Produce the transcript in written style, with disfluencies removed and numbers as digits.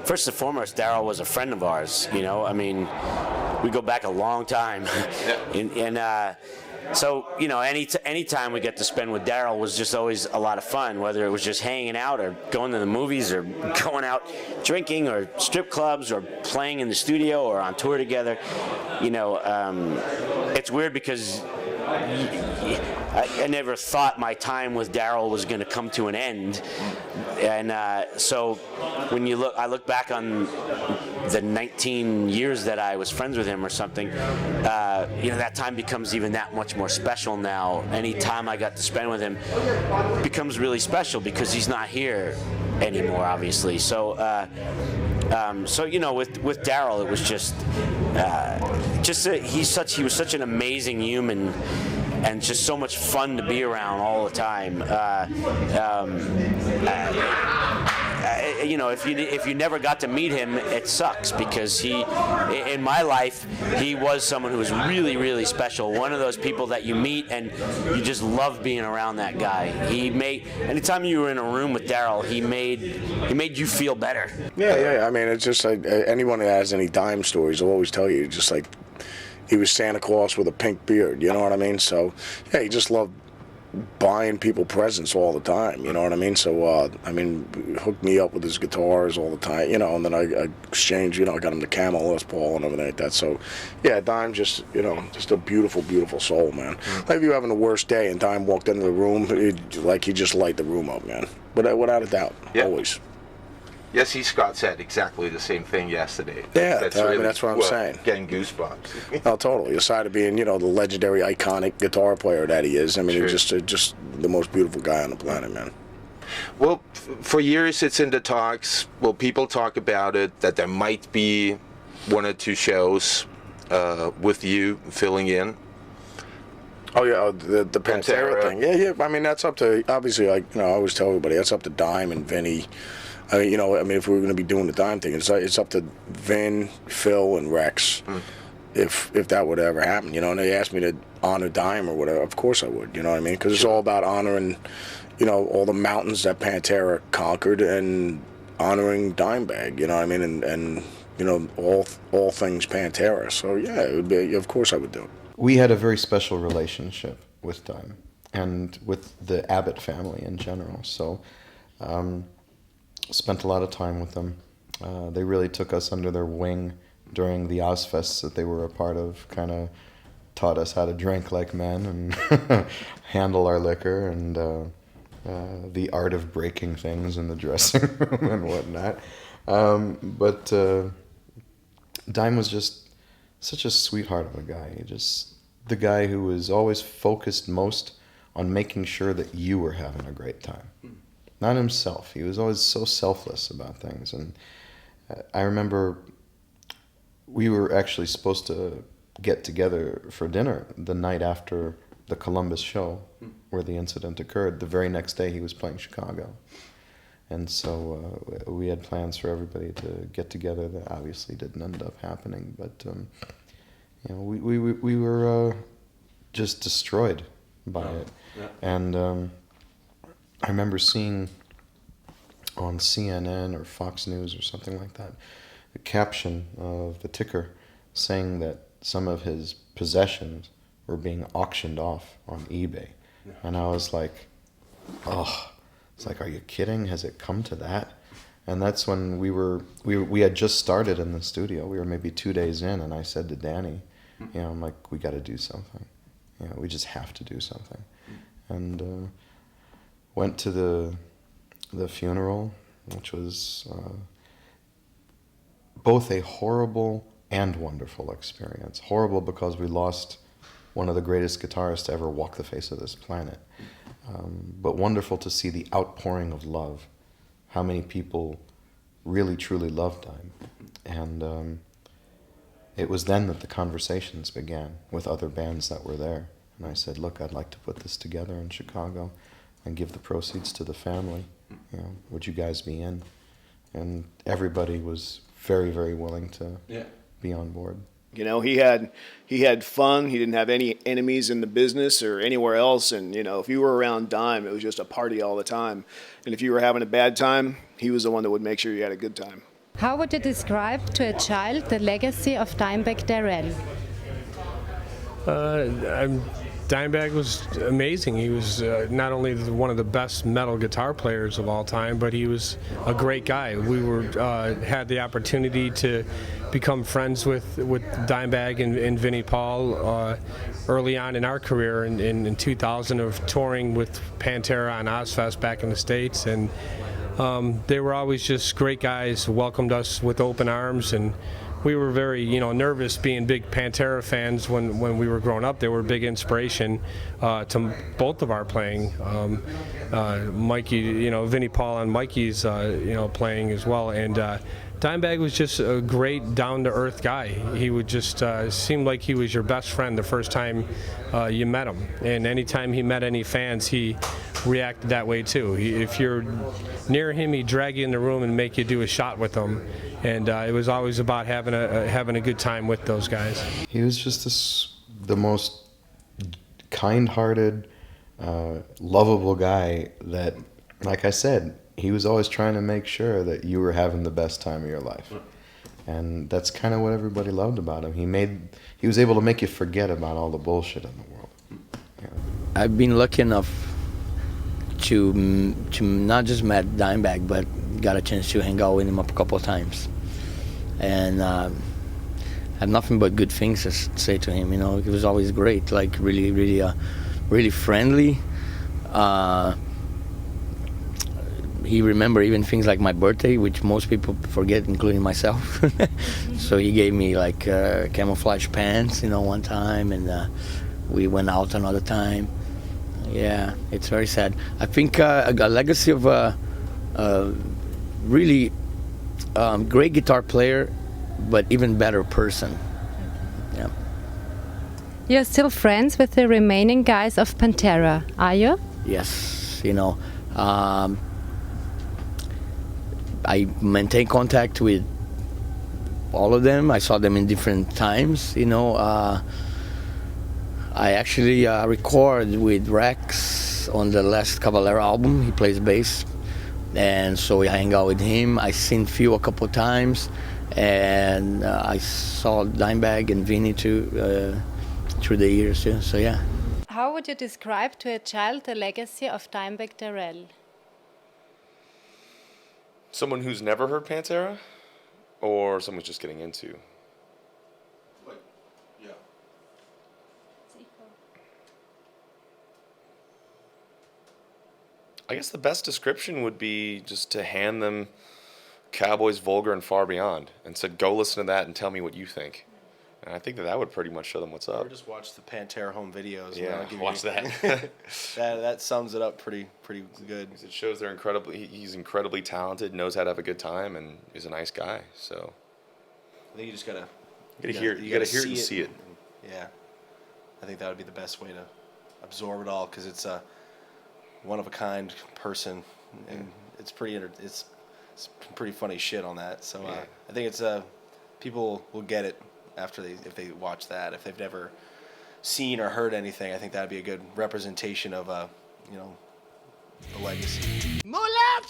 first and foremost, Darrell was a friend of ours. You know, I mean, we go back a long time, so, you know, any time we get to spend with Darrell was just always a lot of fun, whether it was just hanging out or going to the movies or going out drinking or strip clubs or playing in the studio or on tour together. You know, it's weird because I never thought my time with Darrell was going to come to an end. And so when I look back on the 19 years that I was friends with him or something, you know, that time becomes even that much more special now. Any time I got to spend with him becomes really special because he's not here anymore, obviously. So, you know, with Darrell, it was he was such an amazing human. And just so much fun to be around all the time. You know, if you never got to meet him, it sucks because in my life, he was someone who was really, really special. One of those people that you meet and you just love being around that guy. Anytime you were in a room with Darrell, he made you feel better. Yeah. I mean, it's just like anyone that has any dime stories will always tell you, just like, he was Santa Claus with a pink beard, you know what I mean? So, yeah, he just loved buying people presents all the time, you know what I mean? So, hooked me up with his guitars all the time, you know, and then I exchanged, you know, I got him the Camel Les Paul and everything like that. So, yeah, Dime just, you know, just a beautiful, beautiful soul, man. Mm-hmm. Like if you were having the worst day and Dime walked into the room, he just light the room up, man. But without a doubt, always. Yes, Scott said exactly the same thing yesterday. Yeah, that's what I'm saying. Getting goosebumps. Oh, totally. Aside of being, you know, the legendary, iconic guitar player that he is, I mean, he's just the most beautiful guy on the planet, man. Well, for years it's in the talks. Well, people talk about it, that there might be one or two shows with you filling in. Oh, yeah, the Pantera thing. Yeah. I mean, that's up to, obviously, like, you know, I always tell everybody, that's up to Dime and Vinny. I mean, you know, if we were going to be doing the Dime thing, it's up to Vin, Phil, and Rex if that would ever happen, you know. And they asked me to honor Dime or whatever. Of course I would, you know what I mean? Because it's all about honoring, you know, all the mountains that Pantera conquered and honoring Dimebag, you know what I mean? And you know, all things Pantera. So, yeah, it would be, of course I would do it. We had a very special relationship with Dime and with the Abbott family in general. So, spent a lot of time with them. They really took us under their wing during the Ozfests that they were a part of, kind of taught us how to drink like men and handle our liquor and the art of breaking things in the dressing room and whatnot. But Dime was just such a sweetheart of a guy. The guy who was always focused most on making sure that you were having a great time. Not himself. He was always so selfless about things. And I remember we were actually supposed to get together for dinner the night after the Columbus show where the incident occurred. The very next day he was playing Chicago. And so we had plans for everybody to get together. That obviously didn't end up happening. But, you know, we were just destroyed by it. Yeah. And I remember seeing on CNN or Fox News or something like that, a caption of the ticker saying that some of his possessions were being auctioned off on eBay. Yeah. And I was like, oh, it's like, are you kidding? Has it come to that? And that's when we had just started in the studio. We were maybe 2 days in, and I said to Danny, you know, I'm like, we got to do something. You know, we just have to do something. And went to the funeral, which was both a horrible and wonderful experience. Horrible because we lost one of the greatest guitarists to ever walk the face of this planet. But wonderful to see the outpouring of love. How many people really, truly loved Dime. And it was then that the conversations began with other bands that were there. And I said, look, I'd like to put this together in Chicago and give the proceeds to the family. You know, would you guys be in? And everybody was very, very willing to be on board. You know, he had fun. He didn't have any enemies in the business or anywhere else. And, you know, if you were around Dime, it was just a party all the time. And if you were having a bad time, he was the one that would make sure you had a good time. How would you describe to a child the legacy of Dimebag Darrell? Dimebag was amazing. He was not only one of the best metal guitar players of all time, but he was a great guy. We had the opportunity to become friends with Dimebag and Vinnie Paul early on in our career in 2000 of touring with Pantera on Ozfest back in the States, and they were always just great guys, welcomed us with open arms, and we were very, nervous being big Pantera fans when we were growing up. They were a big inspiration to both of our playing. Mikey, Vinnie Paul on Mikey's, playing as well. And Dimebag was just a great, down-to-earth guy. He would just seem like he was your best friend the first time you met him. And anytime he met any fans, he reacted that way too. If you're near him, he'd drag you in the room and make you do a shot with him. And it was always about having a good time with those guys. He was just the most kind-hearted, lovable guy that, like I said, he was always trying to make sure that you were having the best time of your life. And that's kind of what everybody loved about him. He was able to make you forget about all the bullshit in the world. Yeah. I've been lucky enough to not just met Dimebag, but got a chance to hang out with him a couple of times. And I have nothing but good things to say to him. He was always great, like really friendly. He remembered even things like my birthday, which most people forget, including myself. So he gave me like camouflage pants, one time, and we went out another time. Yeah, it's very sad. I think a legacy of a really great guitar player, but even better person. Yeah. You're still friends with the remaining guys of Pantera, are you? Yes, I maintain contact with all of them. I saw them in different times, I actually record with Rex on the last Cavalera album. He plays bass, and so I hang out with him. I seen Phil a couple times, and I saw Dimebag and Vinny too through the years too. So yeah. How would you describe to a child the legacy of Dimebag Darrell? Someone who's never heard Pantera, or someone who's just getting into? Yeah. I guess the best description would be just to hand them Cowboys, Vulgar, and Far Beyond, and said, go listen to that and tell me what you think. And I think that would pretty much show them what's up. Or just watch the Pantera home videos. Yeah, watch that. that sums it up pretty good. It shows he's incredibly talented, knows how to have a good time, and is a nice guy. So I think you just gotta hear it and see it. Yeah, I think that would be the best way to absorb it all, because it's a one of a kind person, and it's pretty funny shit on that. So I think it's people will get it if they watch that. If they've never seen or heard anything, I think that'd be a good representation of the legacy. Moulin